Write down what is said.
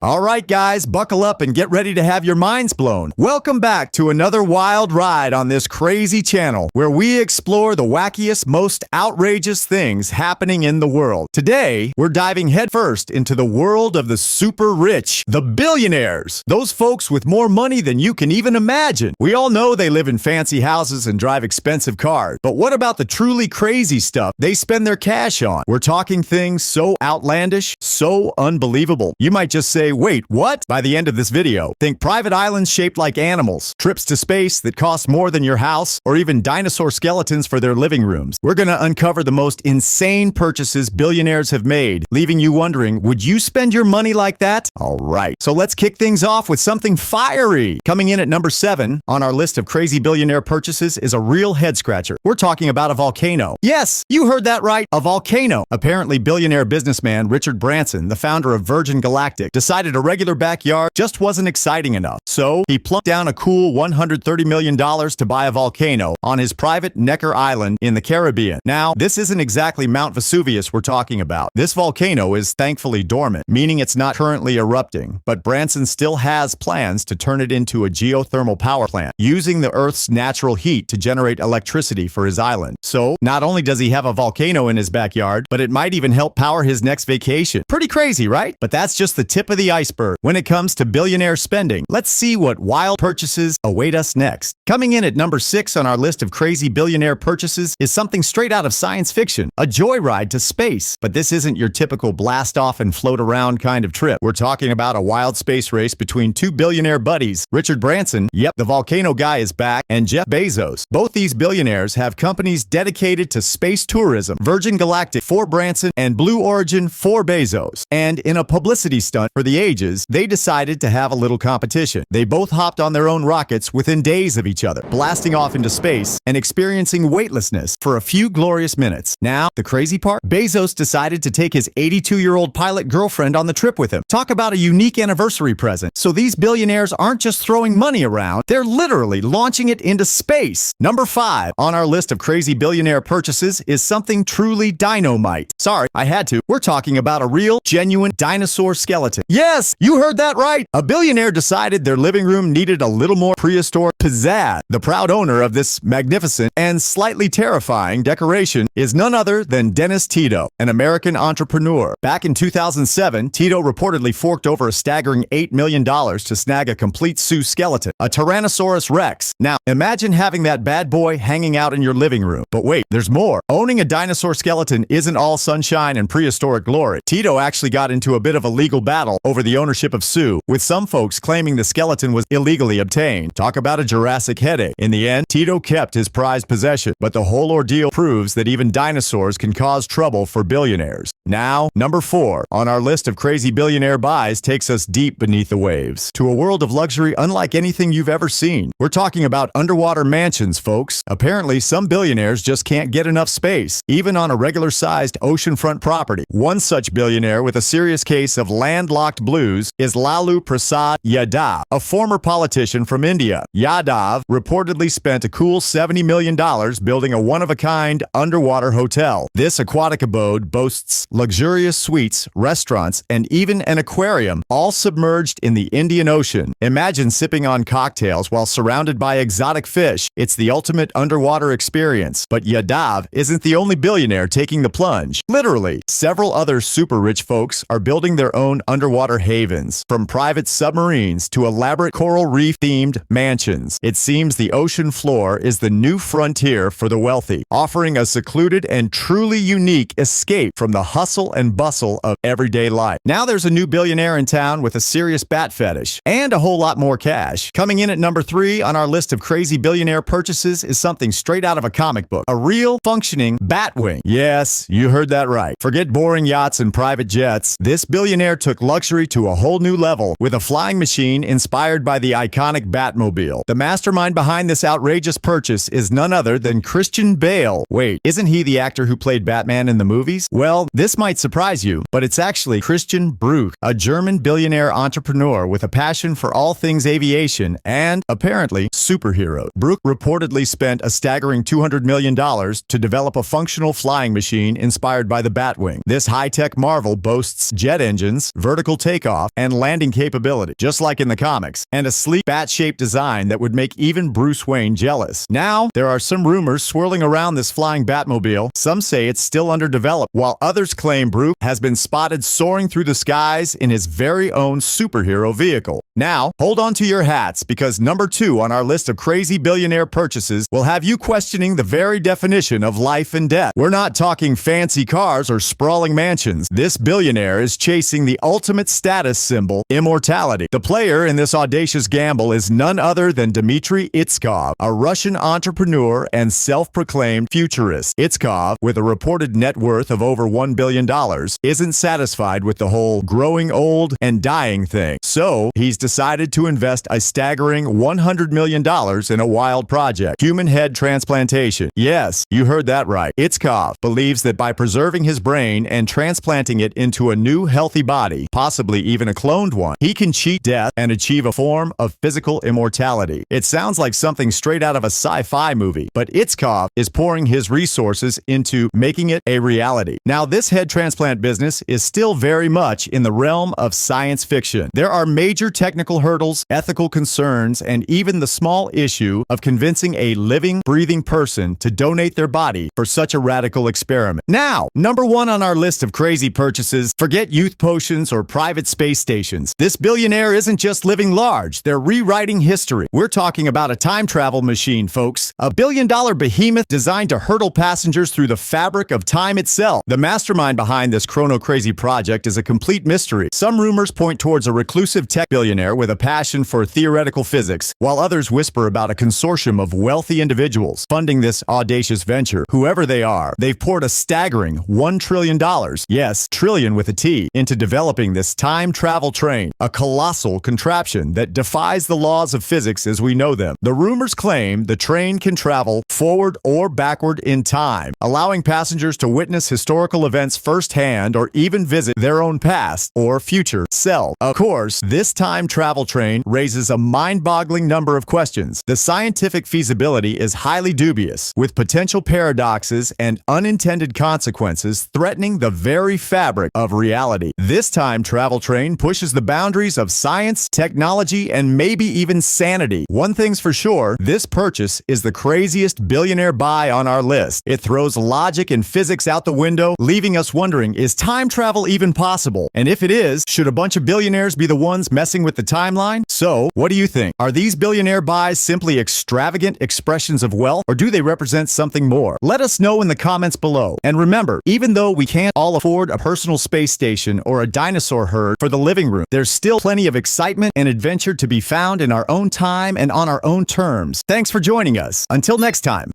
All right, guys, buckle up and get ready to have your minds blown. Welcome back to another wild ride on this crazy channel where we explore the wackiest, most outrageous things happening in the world. Today, we're diving headfirst into the world of the super rich, the billionaires. Those folks with more money than you can even imagine. We all know they live in fancy houses and drive expensive cars. But what about the truly crazy stuff they spend their cash on? We're talking things so outlandish, so unbelievable. You might just say, wait, what? By the end of this video, think private islands shaped like animals, trips to space that cost more than your house, or even dinosaur skeletons for their living rooms. We're gonna uncover the most insane purchases billionaires have made, leaving you wondering, would you spend your money like that? All right, so let's kick things off with something fiery. Coming in at number 7 on our list of crazy billionaire purchases is a real head-scratcher. We're talking about a volcano. Yes, you heard that right, a volcano. Apparently, billionaire businessman Richard Branson, the founder of Virgin Galactic, decided a regular backyard just wasn't exciting enough. So he plunked down a cool $130 million to buy a volcano on his private Necker Island in the Caribbean. Now, this isn't exactly Mount Vesuvius we're talking about. This volcano is thankfully dormant, meaning it's not currently erupting, but Branson still has plans to turn it into a geothermal power plant, using the Earth's natural heat to generate electricity for his island. So, not only does he have a volcano in his backyard, but it might even help power his next vacation. Pretty crazy, right? But that's just the tip of the iceberg when it comes to billionaire spending. Let's see what wild purchases await us next. Coming in at number 6 on our list of crazy billionaire purchases is something straight out of science fiction, a joyride to space. But this isn't your typical blast off and float around kind of trip. We're talking about a wild space race between two billionaire buddies, Richard Branson, yep, the volcano guy is back, and Jeff Bezos. Both these billionaires have companies dedicated to space tourism, Virgin Galactic for Branson and Blue Origin for Bezos. And in a publicity stunt for the ages, they decided to have a little competition. They both hopped on their own rockets within days of each other, blasting off into space and experiencing weightlessness for a few glorious minutes. Now, the crazy part? Bezos decided to take his 82-year-old pilot girlfriend on the trip with him. Talk about a unique anniversary present. So these billionaires aren't just throwing money around, they're literally launching it into space. Number 5 on our list of crazy billionaire purchases is something truly dynamite. Sorry, I had to. We're talking about a real, genuine dinosaur skeleton. Yes, you heard that right. A billionaire decided their living room needed a little more prehistoric pizzazz. The proud owner of this magnificent and slightly terrifying decoration is none other than Dennis Tito, an American entrepreneur. Back in 2007, Tito reportedly forked over a staggering $8 million to snag a complete Sioux skeleton, a Tyrannosaurus Rex. Now, imagine having that bad boy hanging out in your living room. But wait, there's more. Owning a dinosaur skeleton isn't all sunshine and prehistoric glory. Tito actually got into a bit of a legal battle over the ownership of Sioux, with some folks claiming the skeleton was illegally obtained. Talk about a Jurassic headache. In the end, Tito kept his prized possession, but the whole ordeal proves that even dinosaurs can cause trouble for billionaires. Now, number 4 on our list of crazy billionaire buys takes us deep beneath the waves, to a world of luxury unlike anything you've ever seen. We're talking about underwater mansions, folks. Apparently, some billionaires just can't get enough space, even on a regular-sized oceanfront property. One such billionaire with a serious case of landlocked blues is Lalu Prasad Yadav, a former politician from India. Yadav reportedly spent a cool $70 million building a one-of-a-kind underwater hotel. This aquatic abode boasts luxurious suites, restaurants, and even an aquarium, all submerged in the Indian Ocean. Imagine sipping on cocktails while surrounded by exotic fish. It's the ultimate underwater experience. But Yadav isn't the only billionaire taking the plunge. Literally, several other super rich folks are building their own underwater havens, from private submarines to elaborate coral reef-themed mansions. It seems the ocean floor is the new frontier for the wealthy, offering a secluded and truly unique escape from the hustle and bustle of everyday life. Now there's a new billionaire in town with a serious bat fetish and a whole lot more cash. Coming in at number 3 on our list of crazy billionaire purchases is something straight out of a comic book, a real functioning Batwing. Yes, you heard that right. Forget boring yachts and private jets. This billionaire took luxury to a whole new level with a flying machine inspired by the iconic Batmobile. The mastermind behind this outrageous purchase is none other than Christian Bale. Wait, isn't he the actor who played Batman in the movies? Well, this This might surprise you, but it's actually Christian Bruch, a German billionaire entrepreneur with a passion for all things aviation and, apparently, superheroes. Bruch reportedly spent a staggering $200 million to develop a functional flying machine inspired by the Batwing. This high-tech marvel boasts jet engines, vertical takeoff, and landing capability, just like in the comics, and a sleek, bat-shaped design that would make even Bruce Wayne jealous. Now, there are some rumors swirling around this flying Batmobile. Some say it's still underdeveloped, while others claim Bruch has been spotted soaring through the skies in his very own superhero vehicle. Now, hold on to your hats, because number 2 on our list of crazy billionaire purchases will have you questioning the very definition of life and death. We're not talking fancy cars or sprawling mansions. This billionaire is chasing the ultimate status symbol, immortality. The player in this audacious gamble is none other than Dmitry Itskov, a Russian entrepreneur and self-proclaimed futurist. Itskov, with a reported net worth of over $1 billion, isn't satisfied with the whole growing old and dying thing. So, he's decided to invest a staggering $100 million in a wild project: human head transplantation. Yes, you heard that right. Itskov believes that by preserving his brain and transplanting it into a new healthy body, possibly even a cloned one, he can cheat death and achieve a form of physical immortality. It sounds like something straight out of a sci-fi movie, but Itskov is pouring his resources into making it a reality. Now, this head transplant business is still very much in the realm of science fiction. There are major technical hurdles, ethical concerns, and even the small issue of convincing a living, breathing person to donate their body for such a radical experiment. Now, number 1 on our list of crazy purchases, forget youth potions or private space stations. This billionaire isn't just living large, they're rewriting history. We're talking about a time travel machine, folks. A billion-dollar behemoth designed to hurdle passengers through the fabric of time itself. The mastermind behind this chrono-crazy project is a complete mystery. Some rumors point towards a reclusive tech billionaire with a passion for theoretical physics, while others whisper about a consortium of wealthy individuals funding this audacious venture. Whoever they are, they've poured a staggering $1 trillion, yes, trillion with a T, into developing this time travel train, a colossal contraption that defies the laws of physics as we know them. The rumors claim the train can travel forward or backward in time, allowing passengers to witness historical events firsthand or even visit their own past or future self. Of course, this time travel train raises a mind-boggling number of questions. The scientific feasibility is highly dubious, with potential paradoxes and unintended consequences threatening the very fabric of reality. This time travel train pushes the boundaries of science, technology, and maybe even sanity. One thing's for sure, this purchase is the craziest billionaire buy on our list. It throws logic and physics out the window, leaving us wondering, is time travel even possible? And if it is, should a bunch of billionaires be the ones messing with the timeline? So, what do you think? Are these billionaire buys simply extravagant expressions of wealth, or do they represent something more? Let us know in the comments below. And remember, even though we can't all afford a personal space station or a dinosaur herd for the living room, there's still plenty of excitement and adventure to be found in our own time and on our own terms. Thanks for joining us. Until next time.